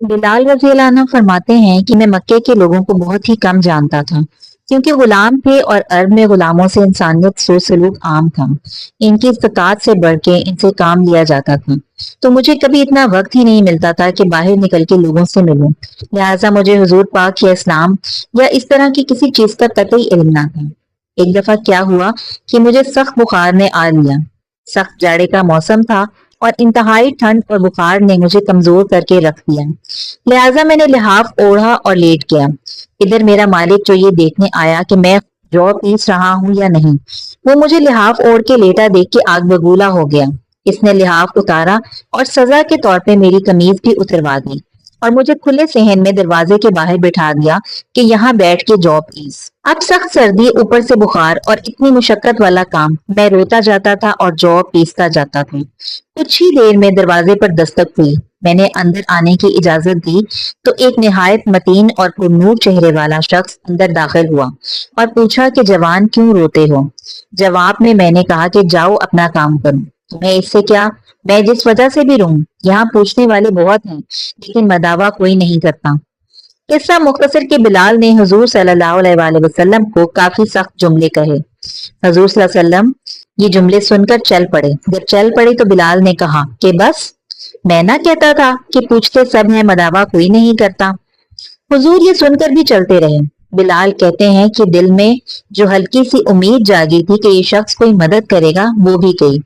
बिलाल रज़ी अल्लाह अन्हु फरमाते हैं कि मैं मक्के के लोगों को बहुत ही कम जानता था, क्योंकि गुलाम थे और अरब में गुलामों से इंसानियत सोच सलूक आम था। इनकी इस्तिकात से बढ़ के इनसे काम लिया जाता था, तो मुझे कभी इतना वक्त ही नहीं मिलता था कि बाहर निकल के लोगों से मिलूं। लिहाजा मुझे हुजूर पाक या इस्लाम या इस तरह की किसी चीज का कतई इल्म ना था। एक दफा क्या हुआ कि मुझे सख्त बुखार ने आ लिया। सख्त जाड़े का मौसम था और इंतहाई ठंड और बुखार ने मुझे कमजोर करके रख दिया। लिहाजा मैंने लिहाफ ओढ़ा और लेट गया। इधर मेरा मालिक जो ये देखने आया कि मैं जौ पीस रहा हूँ या नहीं, वो मुझे लिहाफ ओढ़ के लेटा देख के आग बबूला हो गया। इसने लिहाफ उतारा और सजा के तौर पे मेरी कमीज भी उतरवा दी और मुझे खुले सेहन में दरवाजे के बाहर बिठा दिया कि यहाँ बैठ के जौ पीस। अब सख्त सर्दी, ऊपर से बुखार और इतनी मुशक्कत वाला काम, मैं रोता जाता था और जौ पीसता जाता था। कुछ ही देर में दरवाजे पर दस्तक हुई। मैंने अंदर आने की इजाजत दी तो एक निहायत मतीन और पुरनूर चेहरे वाला शख्स अंदर दाखिल हुआ और पूछा कि जवान क्यों रोते हो। जवाब में मैंने कहा कि जाओ अपना काम करो, तुम्हें इससे क्या, मैं जिस वजह से भी रहूं, यहाँ पूछने वाले बहुत हैं लेकिन मदावा कोई नहीं करता। किस्सा मुख्तसर के बिलाल ने हुजूर सल्लल्लाहु अलैहि वसल्लम को काफी सख्त जुमले कहे। हुजूर सल्लल्लाहु अलैहि वसल्लम ये जुमले सुनकर चल पड़े। जब चल पड़े तो बिलाल ने कहा कि बस, मैं ना कहता था कि पूछते सब हैं मदावा कोई नहीं करता। हुजूर ये सुनकर भी चलते रहे। बिलाल कहते हैं कि दिल में जो हल्की सी उम्मीद जागी थी कि ये शख्स कोई मदद करेगा, वो भी गई।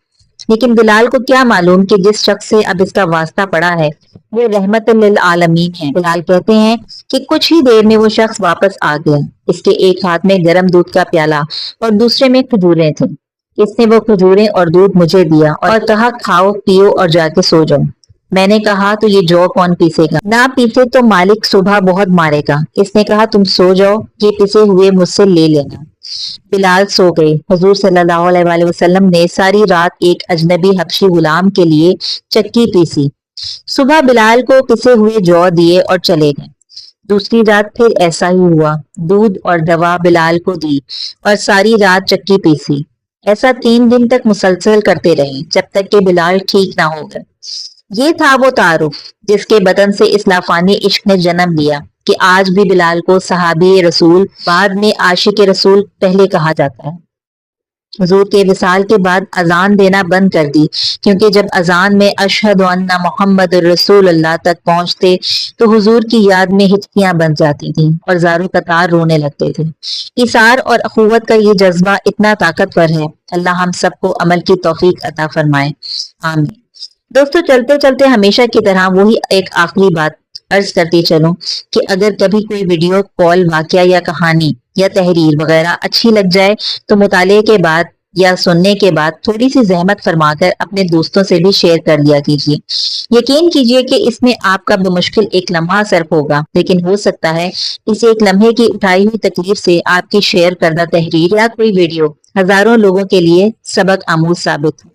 लेकिन बिलाल को क्या मालूम कि जिस शख्स से अब इसका वास्ता पड़ा है वो रहमत लिल आलमीन है। बिलाल कहते हैं कि कुछ ही देर में वो शख्स वापस आ गया। इसके एक हाथ में गर्म दूध का प्याला और दूसरे में खजूरें थी। इसने वो खजूरें और दूध मुझे दिया और कहा खाओ पियो और जाके सो जाओ। मैंने कहा तो ये जौ कौन पीसेगा, ना पीसे तो मालिक सुबह बहुत मारेगा। इसने कहा तुम सो जाओ, ये पिसे हुए मुझसे ले लेना। बिलाल सो गए। हुजूर सल्लल्लाहु अलैहि वसल्लम ने सारी रात एक अजनबी हबशी गुलाम के लिए चक्की पीसी। सुबह बिलाल को पिसे हुए जौ दिए और चले गए। दूसरी रात फिर ऐसा ही हुआ। दूध और दवा बिलाल को दी और सारी रात चक्की पीसी। ऐसा 3 दिन तक मुसलसल करते रहे जब तक कि बिलाल ठीक ना हो गए। ये था वो तारुफ जिसके बदन से इस लाफानी इश्क ने जन्म लिया कि आज भी बिलाल को सहाबी रसूल, बाद में आशिक रसूल पहले कहा जाता है। हुजूर के विसाल के बाद अजान देना बंद कर दी, क्योंकि जब अजान में अशहदु अन्ना मोहम्मद रसूलुल्लाह तक पहुंचते तो हुजूर की याद में हिचकियां बन जाती थीं और ज़ारो कतार रोने लगते थे। इसार और अखुवत का ये जज्बा इतना ताकतवर है। अल्लाह हम सबको अमल की तौफीक अता फरमाए, आमीन। दोस्तों, चलते चलते हमेशा की तरह वही एक आखिरी बात अर्ज करती चलूं कि अगर कभी कोई वीडियो कॉल, वाकया या कहानी या तहरीर वगैरह अच्छी लग जाए तो मुताले के बाद या सुनने के बाद थोड़ी सी जहमत फरमाकर अपने दोस्तों से भी शेयर कर लिया कीजिए। यकीन कीजिए कि इसमें आपका बमुश्किल एक लम्हा सर्फ होगा, लेकिन हो सकता है इस एक लम्हे की उठाई हुई तकलीफ से आपकी शेयर करदा तहरीर या कोई वीडियो हजारों लोगों के लिए सबक आमूज साबित हो।